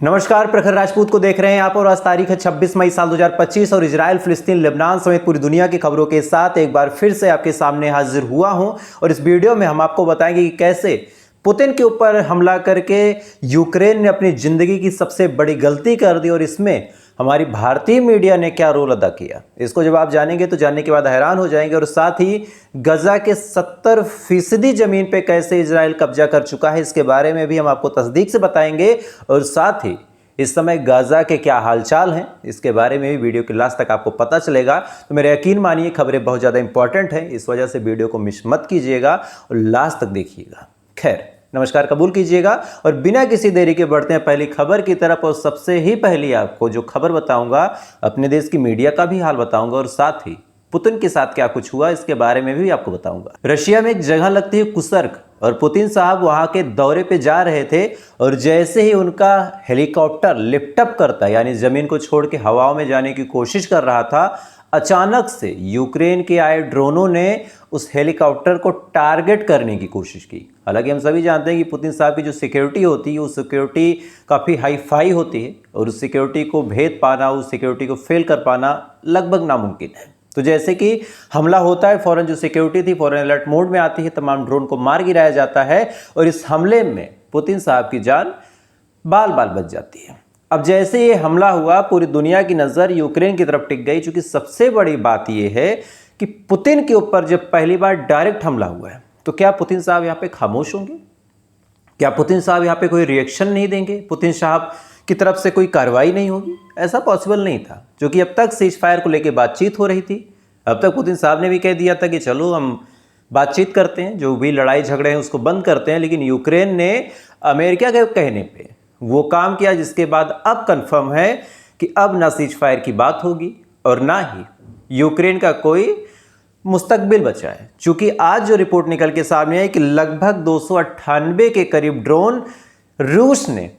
नमस्कार, प्रखर राजपूत को देख रहे हैं आप और आज तारीख है 26 मई साल 2025 और इजराइल, फिलिस्तीन, लेबनान समेत पूरी दुनिया की खबरों के साथ एक बार फिर से आपके सामने हाजिर हुआ हूं। और इस वीडियो में हम आपको बताएंगे कि कैसे पुतिन के ऊपर हमला करके यूक्रेन ने अपनी जिंदगी की सबसे बड़ी गलती कर दी और इसमें हमारी भारतीय मीडिया ने क्या रोल अदा किया। इसको जब आप जानेंगे तो जानने के बाद हैरान हो जाएंगे। और साथ ही गजा के 70% जमीन पे कैसे इजराइल कब्जा कर चुका है, इसके बारे में भी हम आपको तस्दीक से बताएंगे। और साथ ही इस समय गाजा के क्या हालचाल हैं, इसके बारे में भी वीडियो के लास्ट तक आपको पता चलेगा। तो मेरे यकीन मानिए खबरें बहुत ज़्यादा इंपॉर्टेंट हैं, इस वजह से वीडियो को मिस मत कीजिएगा और लास्ट तक देखिएगा। खैर, नमस्कार कबूल कीजिएगा और बिना किसी देरी के बढ़ते हैं पहली खबर की तरफ। और सबसे ही पहली आपको जो खबर बताऊंगा, अपने देश की मीडिया का भी हाल बताऊंगा और साथ ही पुतिन के साथ क्या कुछ हुआ इसके बारे में भी आपको बताऊंगा। रशिया में एक जगह लगती है कुसर्क और पुतिन साहब वहां के दौरे पे जा रहे थे और जैसे ही उनका हेलीकॉप्टर लिफ्ट अप करता, यानी जमीन को छोड़ के हवाओं में जाने की कोशिश कर रहा था, अचानक से यूक्रेन के आए ड्रोनों ने उस हेलीकॉप्टर को टारगेट करने की कोशिश की। हालांकि हम सभी जानते हैं कि पुतिन साहब की जो सिक्योरिटी होती है, वो सिक्योरिटी काफ़ी हाई फाई होती है और उस सिक्योरिटी को भेद पाना, उस सिक्योरिटी को फेल कर पाना लगभग नामुमकिन है। तो जैसे कि हमला होता है, फौरन जो सिक्योरिटी थी फौरन अलर्ट मोड में आती है, तमाम ड्रोन को मार गिराया जाता है और इस हमले में पुतिन साहब की जान बाल बाल बच जाती है। अब जैसे ये हमला हुआ, पूरी दुनिया की नज़र यूक्रेन की तरफ टिक गई। क्योंकि सबसे बड़ी बात ये है कि पुतिन के ऊपर जब पहली बार डायरेक्ट हमला हुआ है, तो क्या पुतिन साहब यहाँ पे खामोश होंगे? क्या पुतिन साहब यहाँ पे कोई रिएक्शन नहीं देंगे? पुतिन साहब की तरफ से कोई कार्रवाई नहीं होगी? ऐसा पॉसिबल नहीं था, क्योंकि अब तक सीज फायर को लेकर बातचीत हो रही थी। अब तक पुतिन साहब ने भी कह दिया था कि चलो हम बातचीत करते हैं, जो भी लड़ाई झगड़े हैं उसको बंद करते हैं। लेकिन यूक्रेन ने अमेरिका के कहने पे वो काम किया, जिसके बाद अब कंफर्म है कि अब ना सीज फायर की बात होगी और ना ही यूक्रेन का कोई मुस्तकबिल बचा है। चूंकि आज जो रिपोर्ट निकल के सामने आई कि लगभग 298 के करीब ड्रोन रूस ने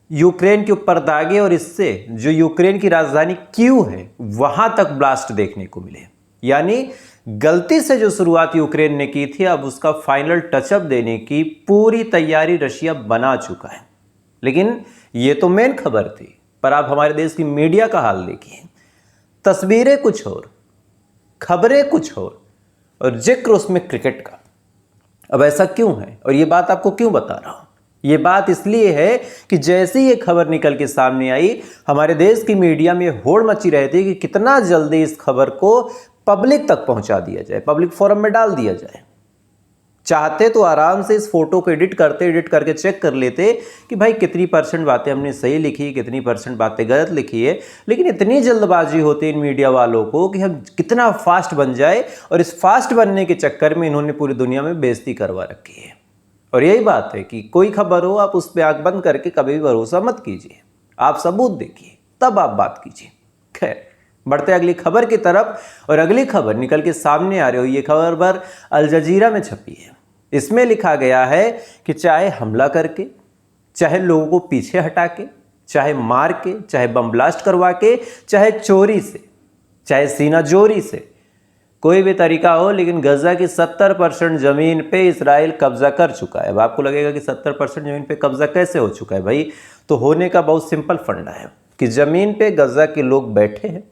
यूक्रेन के ऊपर दागे और इससे जो यूक्रेन की राजधानी कीव है वहां तक ब्लास्ट देखने को मिले। यानी गलती से जो शुरुआत यूक्रेन ने की थी, अब उसका फाइनल टचअप देने की पूरी तैयारी रशिया बना चुका है। लेकिन ये तो मेन खबर थी, पर आप हमारे देश की मीडिया का हाल देखिए। तस्वीरें कुछ और, खबरें कुछ और जिक्र उसमें क्रिकेट का। अब ऐसा क्यों है और ये बात आपको क्यों बता रहा हूं? ये बात इसलिए है कि जैसे ही ये खबर निकल के सामने आई, हमारे देश की मीडिया में होड़ मची रहती कि कितना जल्दी इस खबर को पब्लिक तक पहुंचा दिया जाए, पब्लिक फोरम में डाल दिया जाए। चाहते तो आराम से इस फोटो को एडिट करके चेक कर लेते कि भाई कितनी % बातें हमने सही लिखी, कितनी % बातें गलत लिखी है। लेकिन इतनी जल्दबाजी होती है इन मीडिया वालों को कि हम कितना फास्ट बन जाए, और इस फास्ट बनने के चक्कर में इन्होंने पूरी दुनिया में बेइज्जती करवा रखी है। और यही बात है कि कोई खबर हो, आप उस पर आंख बंद करके कभी भी भरोसा मत कीजिए, आप सबूत देखिए तब आप बात कीजिए। खैर, बढ़ते अगली खबर की तरफ। और अगली खबर निकल के सामने आ रही हो, ये खबर अल जजीरा में छपी है। इसमें लिखा गया है कि चाहे हमला करके, चाहे लोगों को पीछे हटा के, चाहे मार के, चाहे बम ब्लास्ट करवा के, चाहे चोरी से, चाहे सीना जोरी से, कोई भी तरीका हो, लेकिन गजा की 70% जमीन पे इजराइल कब्जा कर चुका है। अब आपको लगेगा कि 70% जमीन पे कब्जा कैसे हो चुका है भाई? तो होने का बहुत सिंपल फंडा है कि जमीन पे गजा के लोग बैठे हैं,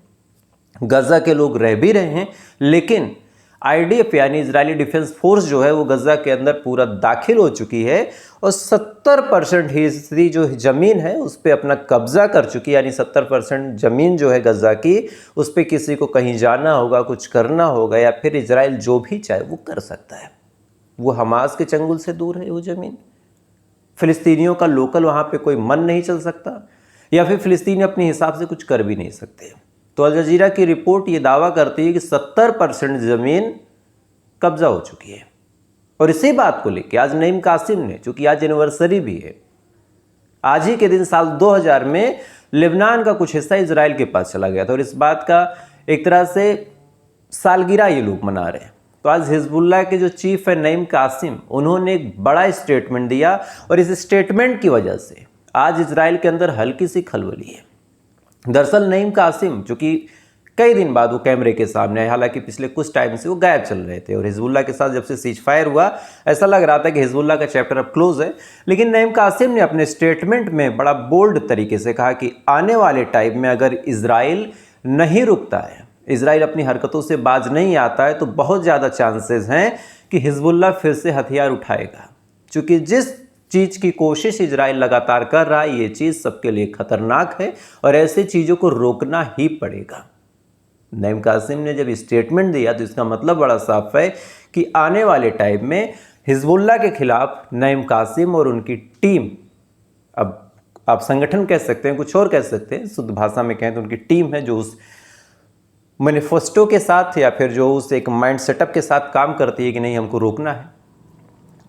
गजा के लोग रह भी रहे हैं, लेकिन IDF यानी इजरायली डिफेंस फोर्स जो है वो गजा के अंदर पूरा दाखिल हो चुकी है और 70% हिस्से जो जमीन है उस पर अपना कब्जा कर चुकी है। यानी 70% जमीन जो है गजा की, उस पर किसी को कहीं जाना होगा, कुछ करना होगा, या फिर इजराइल जो भी चाहे वो कर सकता है। वो हमास के चंगुल से दूर है वो जमीन। फिलिस्तीनियों का लोकल वहाँ पे कोई मन नहीं चल सकता, या फिर फिलिस्तीनी अपने हिसाब से कुछ कर भी नहीं सकते। तो अल जजीरा की रिपोर्ट ये दावा करती है कि 70% जमीन कब्जा हो चुकी है। और इसी बात को लेकर आज नईम कासिम ने, चूंकि आज एनिवर्सरी भी है, आज ही के दिन साल 2000 में लेबनान का कुछ हिस्सा इजराइल के पास चला गया था और इस बात का एक तरह से सालगिरह ये लोग मना रहे हैं। तो आज हिजबुल्लाह के जो चीफ है नईम कासिम, उन्होंने एक बड़ा स्टेटमेंट दिया और इस स्टेटमेंट की वजह से आज इजराइल के अंदर हल्की सी खलबली है। दरअसल नईम कासिम, जो कि कई दिन बाद वो कैमरे के सामने आए। हालांकि पिछले कुछ टाइम से वो गायब चल रहे थे और हिजबुल्लाह के साथ जब से सीज फायर हुआ ऐसा लग रहा था कि हिजबुल्लाह का चैप्टर अब क्लोज है। लेकिन नईम कासिम ने अपने स्टेटमेंट में बड़ा बोल्ड तरीके से कहा कि आने वाले टाइम में अगर इजराइल नहीं रुकता है, इजराइल अपनी हरकतों से बाज नहीं आता है, तो बहुत ज़्यादा चांसेस हैं कि हिजबुल्लाह फिर से हथियार उठाएगा। क्योंकि जिस चीज़ की कोशिश इजराइल लगातार कर रहा है, ये चीज़ सबके लिए खतरनाक है और ऐसे चीज़ों को रोकना ही पड़ेगा। नईम कासिम ने जब स्टेटमेंट दिया तो इसका मतलब बड़ा साफ है कि आने वाले टाइम में हिजबुल्लाह के खिलाफ नईम कासिम और उनकी टीम, अब आप संगठन कह सकते हैं, कुछ और कह सकते हैं, शुद्ध भाषा में कहें तो उनकी टीम है जो उस मैनिफेस्टो के साथ या फिर जो उस एक माइंड सेटअप के साथ काम करती है कि नहीं हमको रोकना है।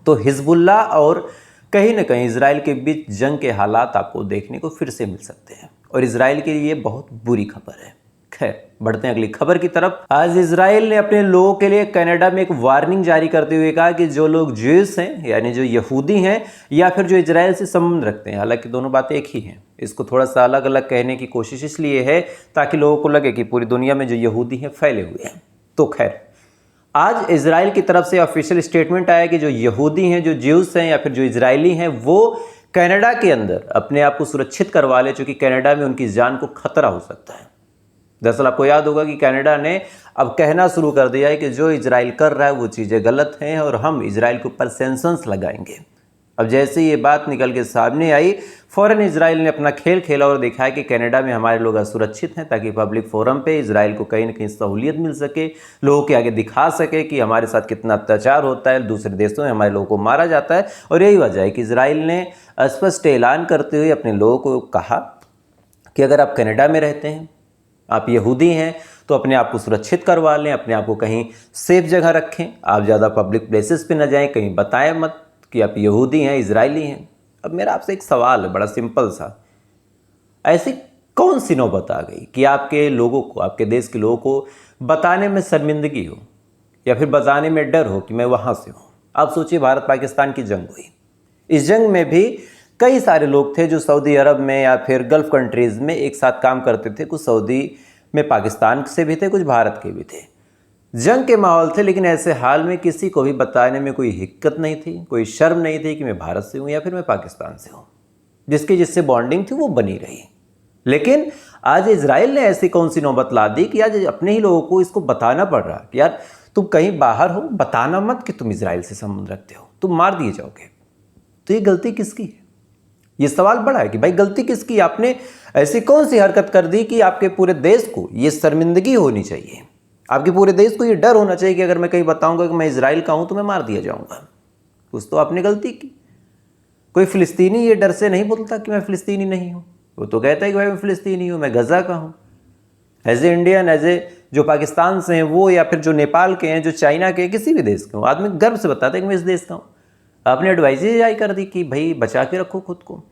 तो हिजबुल्लाह और कहीं ना कहीं इजराइल के बीच जंग के हालात आपको देखने को फिर से मिल सकते हैं और इजराइल के लिए बहुत बुरी खबर है। खैर बढ़ते हैं अगली खबर की तरफ। आज इजराइल ने अपने लोगों के लिए कनाडा में एक वार्निंग जारी करते हुए कहा कि जो लोग ज्यूस हैं यानी जो यहूदी हैं या फिर जो इजराइल से संबंध रखते हैं, हालांकि दोनों बातें एक ही हैं, इसको थोड़ा सा अलग अलग कहने की कोशिश इसलिए है ताकि लोगों को लगे कि पूरी दुनिया में जो यहूदी हैं फैले हुए हैं। तो खैर आज इजराइल की तरफ से ऑफिशियल स्टेटमेंट आया कि जो यहूदी हैं, जो ज्यूस हैं या फिर जो इजरायली हैं, वो कनाडा के अंदर अपने आप को सुरक्षित करवा ले, क्योंकि कनाडा में उनकी जान को खतरा हो सकता है। दरअसल आपको याद होगा कि कनाडा ने अब कहना शुरू कर दिया है कि जो इजराइल कर रहा है वो चीज़ें गलत हैं और हम इजराइल के ऊपर सैंक्शंस लगाएंगे। अब जैसे ये बात निकल के सामने आई, फौरन इजराइल ने अपना खेल खेला और दिखाया कि कनाडा में हमारे लोग असुरक्षित हैं, ताकि पब्लिक फोरम पे इजराइल को कहीं ना कहीं सहूलियत मिल सके, लोगों के आगे दिखा सके कि हमारे साथ कितना अत्याचार होता है, दूसरे देशों में हमारे लोगों को मारा जाता है। और यही वजह है कि इजराइल ने स्पष्ट ऐलान करते हुए अपने लोगों को कहा कि अगर आप कनाडा में रहते हैं, आप यहूदी हैं, तो अपने आप को सुरक्षित करवा लें, अपने आप को कहीं सेफ जगह रखें, आप ज़्यादा पब्लिक प्लेसेस पे न जाएं, कहीं बताएं मत कि आप यहूदी हैं, इजरायली हैं। अब मेरा आपसे एक सवाल है, बड़ा सिंपल सा, ऐसी कौन सी नौबत आ गई कि आपके लोगों को, आपके देश के लोगों को बताने में शर्मिंदगी हो या फिर बताने में डर हो कि मैं वहाँ से हूँ। आप सोचिए, भारत पाकिस्तान की जंग हुई, इस जंग में भी कई सारे लोग थे जो सऊदी अरब में या फिर गल्फ कंट्रीज़ में एक साथ काम करते थे। कुछ सऊदी में पाकिस्तान से भी थे, कुछ भारत के भी थे। जंग के माहौल थे, लेकिन ऐसे हाल में किसी को भी बताने में कोई हिक्कत नहीं थी, कोई शर्म नहीं थी कि मैं भारत से हूँ या फिर मैं पाकिस्तान से हूँ। जिससे बॉन्डिंग थी वो बनी रही। लेकिन आज इजराइल ने ऐसी कौन सी नौबत ला दी कि आज अपने ही लोगों को इसको बताना पड़ रहा कि यार तुम कहीं बाहर हो, बताना मत कि तुम इजराइल से संबंध रखते हो, तुम मार दिए जाओगे। तो ये गलती किसकी है? ये सवाल बड़ा है कि भाई गलती किसकी? आपने ऐसी कौन सी हरकत कर दी कि आपके पूरे देश को ये शर्मिंदगी होनी चाहिए, आपके पूरे देश को ये डर होना चाहिए कि अगर मैं कहीं बताऊंगा कि मैं इजराइल का हूं तो मैं मार दिया जाऊंगा। कुछ तो आपने गलती की। कोई फिलिस्तीनी ये डर से नहीं बोलता कि मैं फिलिस्तीनी नहीं हूं, वो तो कहता है कि भाई मैं फिलिस्तीनी हूं, मैं गजा का हूं। As a Indian, as a जो पाकिस्तान से हैं वो, या फिर जो नेपाल के हैं, जो चाइना के, किसी भी देश के हों, आदमी गर्व से बताता है कि मैं इस देश का हूं। आपने एडवाइजरी जारी कर दी कि भाई बचा के रखो खुद को।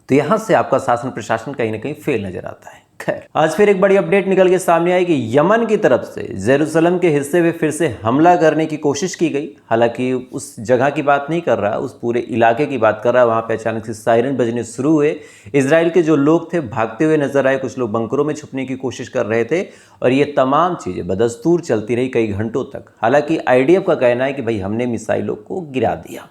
तो यहां से आपका शासन प्रशासन कहीं ना कहीं फेल नजर आता है। खैर आज फिर एक बड़ी अपडेट निकल के सामने आई कि यमन की तरफ से जेरूसलम के हिस्से में फिर से हमला करने की कोशिश की गई। हालांकि उस जगह की बात नहीं कर रहा, उस पूरे इलाके की बात कर रहा। वहां पे अचानक से सायरन बजने शुरू हुए। इजराइल के जो लोग थे भागते हुए नजर आए, कुछ लोग बंकरों में छुपने की कोशिश कर रहे थे और ये तमाम चीजें बदस्तूर चलती रही कई घंटों तक। हालांकि IDF का कहना है कि भाई हमने मिसाइलों को गिरा दिया,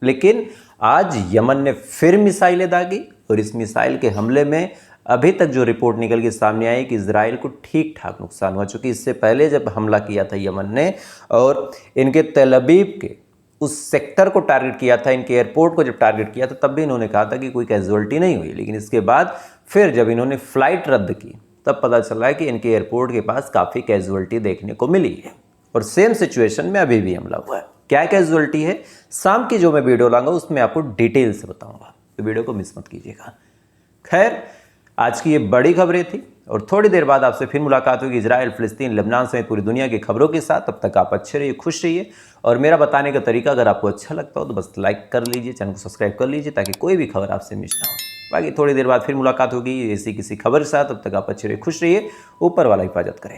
लेकिन आज यमन ने फिर मिसाइलें दागी और इस मिसाइल के हमले में अभी तक जो रिपोर्ट निकल के सामने आई कि इजराइल को ठीक ठाक नुकसान हुआ। चूँकि इससे पहले जब हमला किया था यमन ने और इनके तेल अवीव के उस सेक्टर को टारगेट किया था, इनके एयरपोर्ट को जब टारगेट किया था, तब भी इन्होंने कहा था कि कोई कैजुअल्टी नहीं हुई। लेकिन इसके बाद फिर जब इन्होंने फ्लाइट रद्द की तब पता चला कि इनके एयरपोर्ट के पास काफ़ी कैजुअल्टी देखने को मिली है और सेम सिचुएशन में अभी भी हमला हुआ है। क्या कैजुअल्टी है, शाम की जो मैं वीडियो लाऊंगा उसमें आपको डिटेल से बताऊंगा, तो वीडियो को मिस मत कीजिएगा। खैर आज की ये बड़ी खबरें थी और थोड़ी देर बाद आपसे फिर मुलाकात होगी इजराइल, फिलिस्तीन, लेबनान समेत पूरी दुनिया की खबरों के साथ। तब तक आप अच्छे रहिए, खुश रहिए और मेरा बताने का तरीका अगर आपको अच्छा लगता हो तो बस लाइक कर लीजिए, चैनल को सब्सक्राइब कर लीजिए ताकि कोई भी खबर आपसे मिस ना हो। बाकी थोड़ी देर बाद फिर मुलाकात होगी ऐसी किसी खबर के साथ। तब तक आप अच्छे रहिए, खुश रहिए, ऊपर वाला हिफाजत करें।